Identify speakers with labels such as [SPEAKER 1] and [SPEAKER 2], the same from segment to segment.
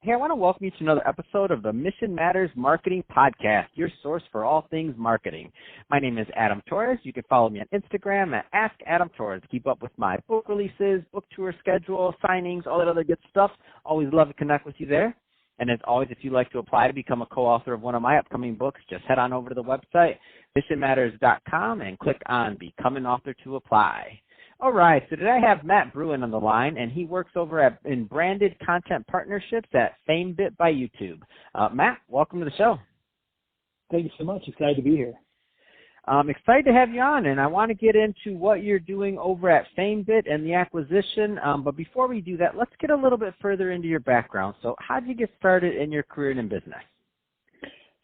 [SPEAKER 1] Hey, I want to welcome you to another episode of the Mission Matters Marketing Podcast, your source for all things marketing. My name is Adam Torres. You can follow me on Instagram at AskAdamTorres. Keep up with my book releases, book tour schedule, signings, all that other good stuff. Always love to connect with you there. And as always, if you'd like to apply to become a co-author of one of my upcoming books, just head on over to the website, missionmatters.com, and click on Become an Author to apply. All right, so today I have Matt Bruen on the line, and he works over in branded content partnerships at FameBit by YouTube. Matt, welcome to the show.
[SPEAKER 2] Thank you so much. Excited to be here.
[SPEAKER 1] I'm excited to have you on, and I want to get into what you're doing over at FameBit and the acquisition. But before we do that, let's get a little bit further into your background. So how did you get started in your career in business?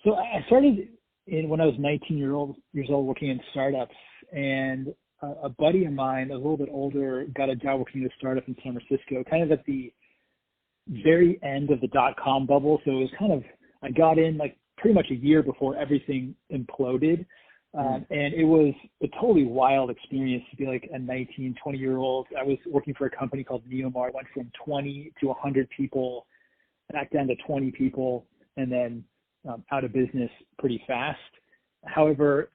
[SPEAKER 2] So I started when I was 19 years old working in startups, and a buddy of mine, a little bit older, got a job working at a startup in San Francisco, kind of at the very end of the dot-com bubble. So it was I got in like pretty much a year before everything imploded. And it was a totally wild experience to be like a 19, 20-year-old. I was working for a company called Neomar. Went from 20 to 100 people, back down to 20 people, and then out of business pretty fast. However,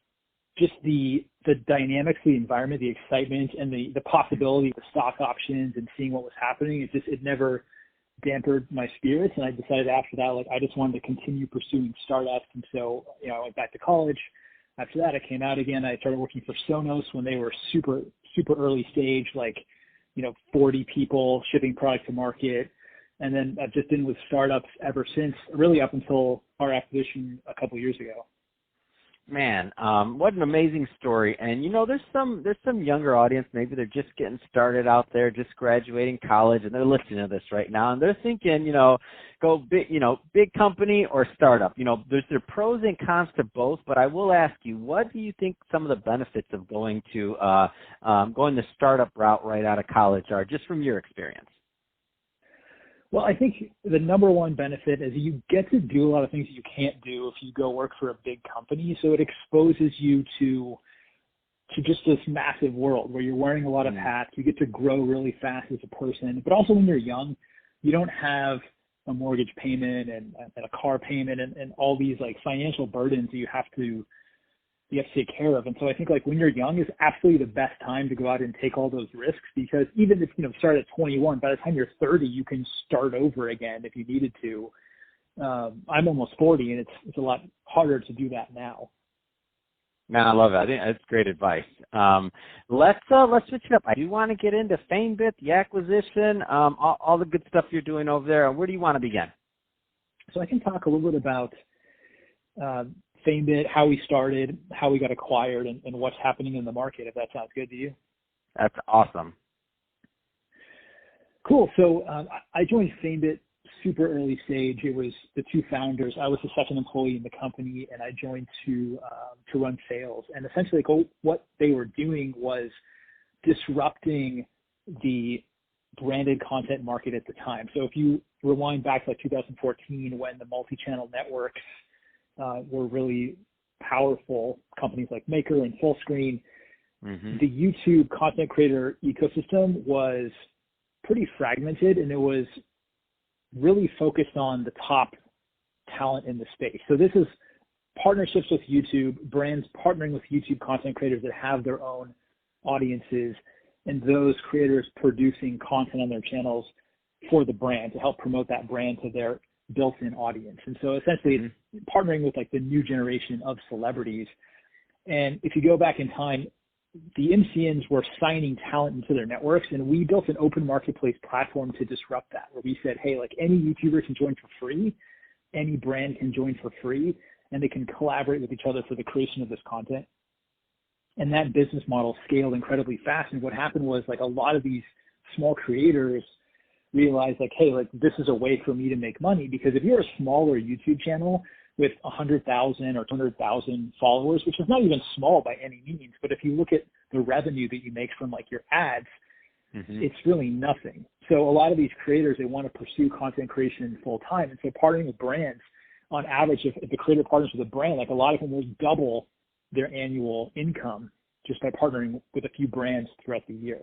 [SPEAKER 2] just the dynamics of the environment, the excitement, and the possibility of the stock options and seeing what was happening, it never dampened my spirits. And I decided after that, I just wanted to continue pursuing startups. And so, I went back to college. After that, I came out again. I started working for Sonos when they were super, super early stage, 40 people shipping product to market. And then I've just been with startups ever since, really up until our acquisition a couple of years ago.
[SPEAKER 1] Man, what an amazing story. And, there's some younger audience, maybe they're just getting started out there, just graduating college, and they're listening to this right now, and they're thinking, go big, big company or startup. There are pros and cons to both, but I will ask you, what do you think some of the benefits of going the startup route right out of college are, just from your experience?
[SPEAKER 2] Well, I think the number one benefit is you get to do a lot of things that you can't do if you go work for a big company. So it exposes you to just this massive world where you're wearing a lot of hats. You get to grow really fast as a person. But also when you're young, you don't have a mortgage payment and a car payment and all these financial burdens that you have to take care of. And so I think when you're young is absolutely the best time to go out and take all those risks, because even if start at 21, by the time you're 30, you can start over again if you needed to. I'm almost 40, and it's a lot harder to do that now.
[SPEAKER 1] Man, I love it. I think that's great advice. Let's switch it up. I do want to get into FameBit, the acquisition, all the good stuff you're doing over there. Where do you want to begin?
[SPEAKER 2] So I can talk a little bit about FameBit, how we started, how we got acquired, and what's happening in the market, if that sounds good to you.
[SPEAKER 1] That's awesome.
[SPEAKER 2] Cool. So I joined FameBit super early stage. It was the two founders. I was the second employee in the company, and I joined to run sales. And essentially, what they were doing was disrupting the branded content market at the time. So if you rewind back to 2014, when the multi-channel networks were really powerful, companies like Maker and Fullscreen, the YouTube content creator ecosystem was pretty fragmented, and it was really focused on the top talent in the space. So this is partnerships with YouTube, brands partnering with YouTube content creators that have their own audiences, and those creators producing content on their channels for the brand to help promote that brand to their built-in audience. And so essentially it's partnering with the new generation of celebrities. And if you go back in time, the MCNs were signing talent into their networks, and we built an open marketplace platform to disrupt that, where we said, hey, any YouTuber can join for free, any brand can join for free, and they can collaborate with each other for the creation of this content. And that business model scaled incredibly fast. And what happened was a lot of these small creators realized hey, this is a way for me to make money, because if you're a smaller YouTube channel with 100,000 or 200,000 followers, which is not even small by any means, but if you look at the revenue that you make from your ads, it's really nothing. So a lot of these creators, they want to pursue content creation full time. And so partnering with brands, on average, if the creator partners with a brand, a lot of them will double their annual income just by partnering with a few brands throughout the year.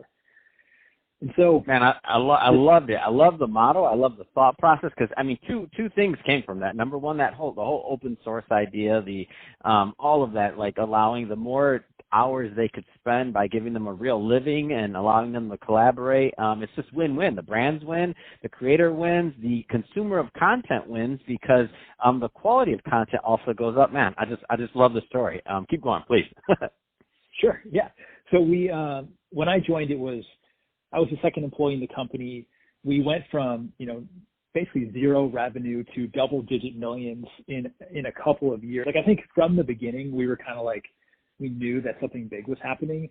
[SPEAKER 2] And so,
[SPEAKER 1] man, I loved it. I love the model. I love the thought process because I mean, two things came from that. Number one, the whole open source idea, the all of that, like allowing the more hours they could spend by giving them a real living and allowing them to collaborate. It's just win-win. The brands win, the creator wins, the consumer of content wins because the quality of content also goes up. Man, I just love the story. Keep going, please.
[SPEAKER 2] Sure. Yeah. So when I joined, I was the second employee in the company. We went from, basically zero revenue to double-digit millions in a couple of years. Like, I think from the beginning, we were kind of like, we knew that something big was happening.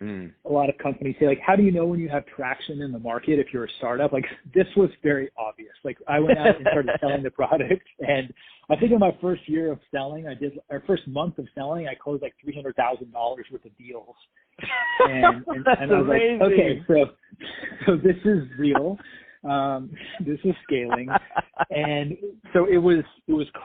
[SPEAKER 2] A lot of companies say, like, how do you know when you have traction in the market if you're a startup? Like, this was very obvious. Like, I went out and started selling the product, and I think in my first year of selling, our first month of selling, I closed like $300,000 worth of deals. And I was
[SPEAKER 1] amazing.
[SPEAKER 2] like, okay, so this is real. This is scaling. And so it was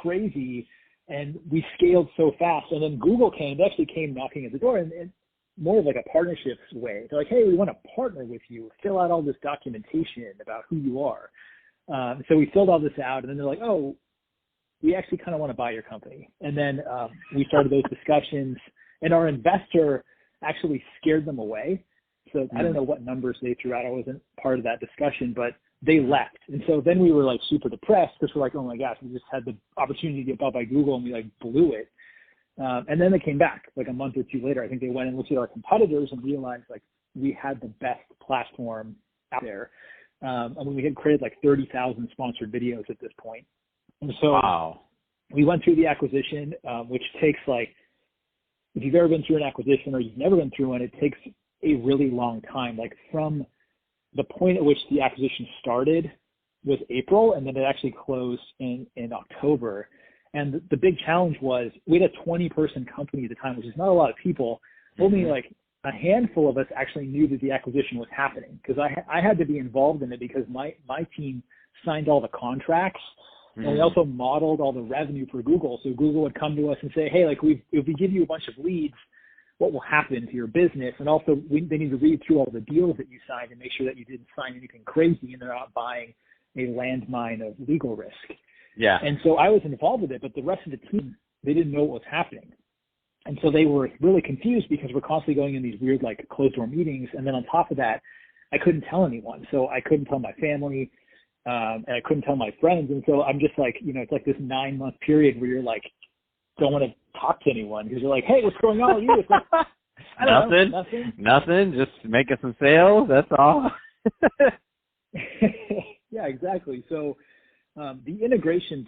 [SPEAKER 2] crazy. And we scaled so fast. And then Google actually came knocking at the door, and more of like a partnerships way. They're like, hey, we want to partner with you. Fill out all this documentation about who you are. So we filled all this out, and then they're like, oh, we actually kind of want to buy your company. And then we started those discussions, and our investor actually scared them away. So I don't know what numbers they threw out. I wasn't part of that discussion, but they left. And so then we were like super depressed because we're like, oh my gosh, we just had the opportunity to get bought by Google and we like blew it. And then they came back like a month or two later. I think they went and looked at our competitors and realized like we had the best platform out there. I mean, we had created like 30,000 sponsored videos at this point. And so we went through the acquisition, which takes like, if you've ever been through an acquisition or you've never been through one, it takes a really long time. Like from the point at which the acquisition started was April, and then it actually closed in October. And the big challenge was we had a 20-person company at the time, which is not a lot of people. Only like a handful of us actually knew that the acquisition was happening because I had to be involved in it because my team signed all the contracts. And we also modeled all the revenue for Google. So Google would come to us and say, hey, like if we give you a bunch of leads, what will happen to your business? And also they need to read through all the deals that you signed and make sure that you didn't sign anything crazy and they're not buying a landmine of legal risk.
[SPEAKER 1] Yeah.
[SPEAKER 2] And so I was involved with it, but the rest of the team, they didn't know what was happening. And so they were really confused because we're constantly going in these weird like closed door meetings. And then on top of that, I couldn't tell anyone. So I couldn't tell my family. And I couldn't tell my friends. And so I'm just like, it's like this 9-month period where you're like, don't want to talk to anyone because you're like, hey, what's going on with you? It's like, I don't know,
[SPEAKER 1] nothing. Just making some sales. That's all.
[SPEAKER 2] Yeah, exactly. So the integration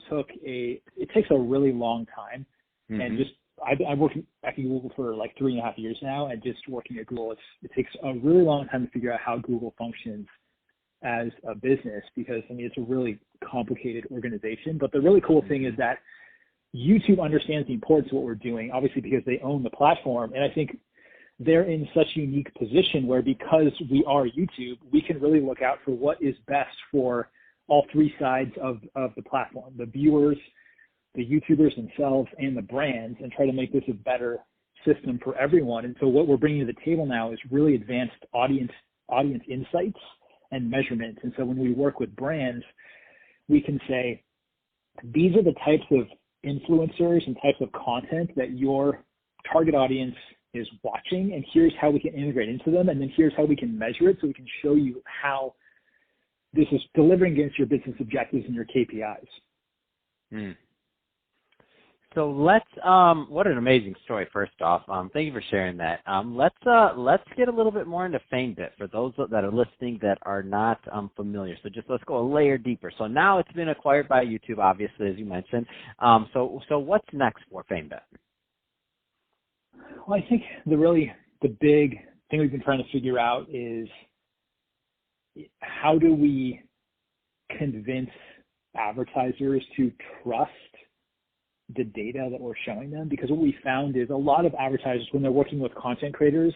[SPEAKER 2] takes a really long time. And just, I've worked at Google for like 3.5 years now, and just working at Google, it takes a really long time to figure out how Google functions as a business because, I mean, it's a really complicated organization. But the really cool thing is that YouTube understands the importance of what we're doing, obviously because they own the platform. And I think they're in such a unique position where because we are YouTube, we can really look out for what is best for all three sides of the platform, the viewers, the YouTubers themselves, and the brands, and try to make this a better system for everyone. And so what we're bringing to the table now is really advanced audience insights and measurement. And so when we work with brands, we can say, these are the types of influencers and types of content that your target audience is watching, and here's how we can integrate into them, and then here's how we can measure it so we can show you how this is delivering against your business objectives and your KPIs.
[SPEAKER 1] So let's what an amazing story, first off. Thank you for sharing that. Let's get a little bit more into FameBit for those that are listening that are not familiar. So just let's go a layer deeper. So now it's been acquired by YouTube, obviously, as you mentioned. So what's next for FameBit?
[SPEAKER 2] Well, I think the big thing we've been trying to figure out is how do we convince advertisers to trust the data that we're showing them? Because what we found is a lot of advertisers, when they're working with content creators,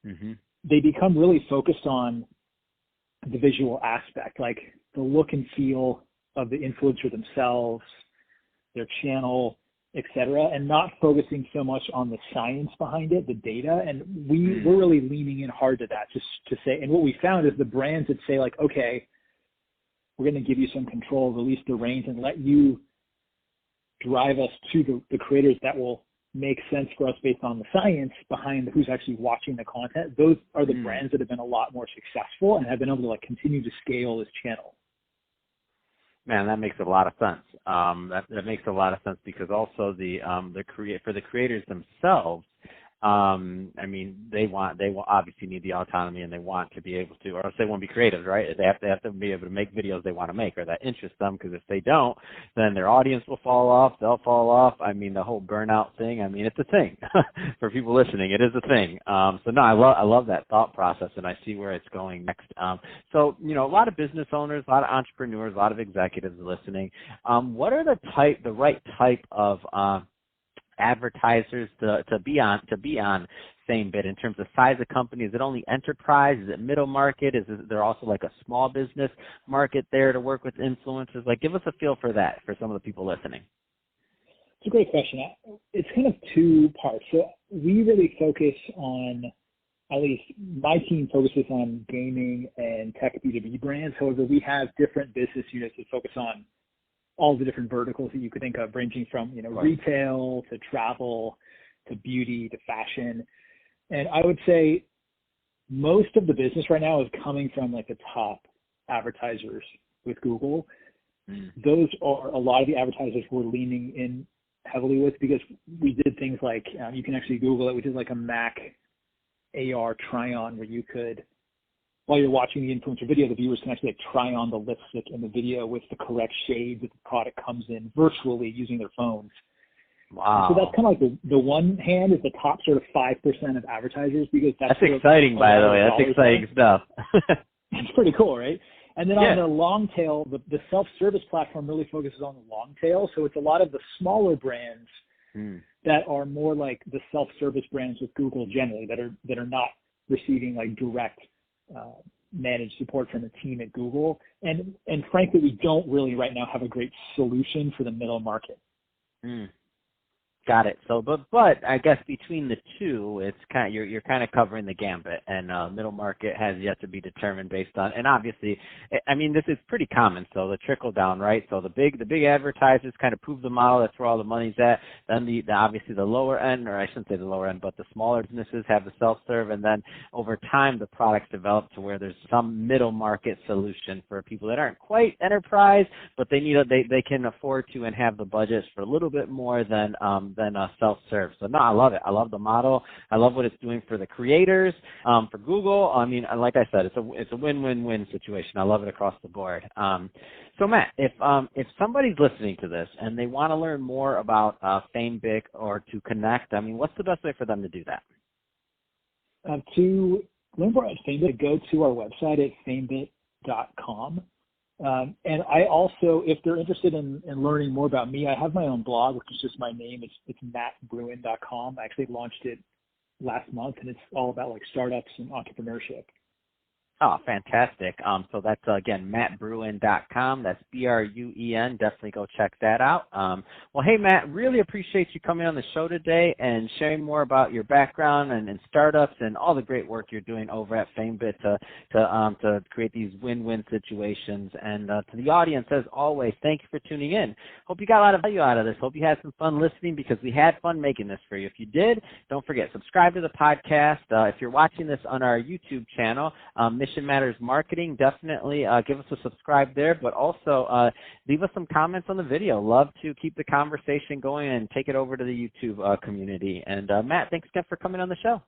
[SPEAKER 2] they become really focused on the visual aspect, like the look and feel of the influencer themselves, their channel, et cetera, and not focusing so much on the science behind it, the data. And we're really leaning in hard to that, just to say, and what we found is the brands that say like, okay, we're going to give you some control, release the reins, and let you drive us to the creators that will make sense for us based on the science behind who's actually watching the content. Those are the brands that have been a lot more successful and have been able to like continue to scale this channel.
[SPEAKER 1] Man, that makes a lot of sense. That makes a lot of sense because also for the creators themselves, I mean, they will obviously need the autonomy, and they want to be able to, or else they won't be creative, right? They have to be able to make videos they want to make, or that interests them. Because if they don't, then their audience will fall off. They'll fall off. I mean, the whole burnout thing. I mean, it's a thing for people listening. It is a thing. So no, I love that thought process, and I see where it's going next. So a lot of business owners, a lot of entrepreneurs, a lot of executives listening. What are the right type of advertisers to be on FameBit in terms of size of company? Is it only enterprise? Is it middle market? Is there also like a small business market there to work with influencers? Like, give us a feel for that for some of the people listening.
[SPEAKER 2] It's a great question. It's kind of two parts. So we really focus on, at least my team focuses on gaming and tech B2B brands. However, we have different business units that focus on all the different verticals that you could think of, ranging from, retail to travel to beauty to fashion. And I would say most of the business right now is coming from like the top advertisers with Google. Those are a lot of the advertisers we're leaning in heavily with, because we did things like, you can actually Google it. We did like a Mac AR try-on where you could, while you're watching the influencer video, the viewers can actually like try on the lipstick in the video with the correct shade that the product comes in virtually using their phones.
[SPEAKER 1] Wow.
[SPEAKER 2] So that's kind of like the one hand is the top sort of 5% of advertisers, because that's
[SPEAKER 1] exciting, by the way. That's exciting stuff.
[SPEAKER 2] It's pretty cool, right? And then on the long tail, the self-service platform really focuses on the long tail. So it's a lot of the smaller brands that are more like the self-service brands with Google generally, that are not receiving like direct managed support from the team at Google. And frankly, we don't really right now have a great solution for the middle market.
[SPEAKER 1] Got it. So, but I guess between the two, it's kind of, you're kind of covering the gambit, and middle market has yet to be determined based on. And obviously, I mean, this is pretty common. So the trickle down, right? So the big advertisers kind of prove the model. That's where all the money's at. Then obviously the lower end, or I shouldn't say the lower end, but the smaller businesses have the self-serve, and then over time the products develop to where there's some middle market solution for people that aren't quite enterprise, but they can afford to and have the budgets for a little bit more than self-serve. So no, I love it. I love the model. I love what it's doing for the creators, for Google. I mean, like I said, it's a win-win-win situation. I love it across the board. So Matt, if somebody's listening to this and they want to learn more about FameBit or to connect, I mean, what's the best way for them to do that?
[SPEAKER 2] To learn more about FameBit, go to our website at famebit.com. And I also, if they're interested in learning more about me, I have my own blog, which is just my name. It's mattbruen.com. I actually launched it last month, and it's all about like startups and entrepreneurship.
[SPEAKER 1] Oh, fantastic. So that's, again, mattbruen.com. That's BRUEN. Definitely go check that out. Well, hey, Matt, really appreciate you coming on the show today and sharing more about your background and startups and all the great work you're doing over at FameBit to create these win-win situations. And to the audience, as always, thank you for tuning in. Hope you got a lot of value out of this. Hope you had some fun listening, because we had fun making this for you. If you did, don't forget, subscribe to the podcast. If you're watching this on our YouTube channel, Mission Matters Marketing, definitely give us a subscribe there, but also leave us some comments on the video. Love to keep the conversation going and take it over to the YouTube community. And Matt, thanks again for coming on the show.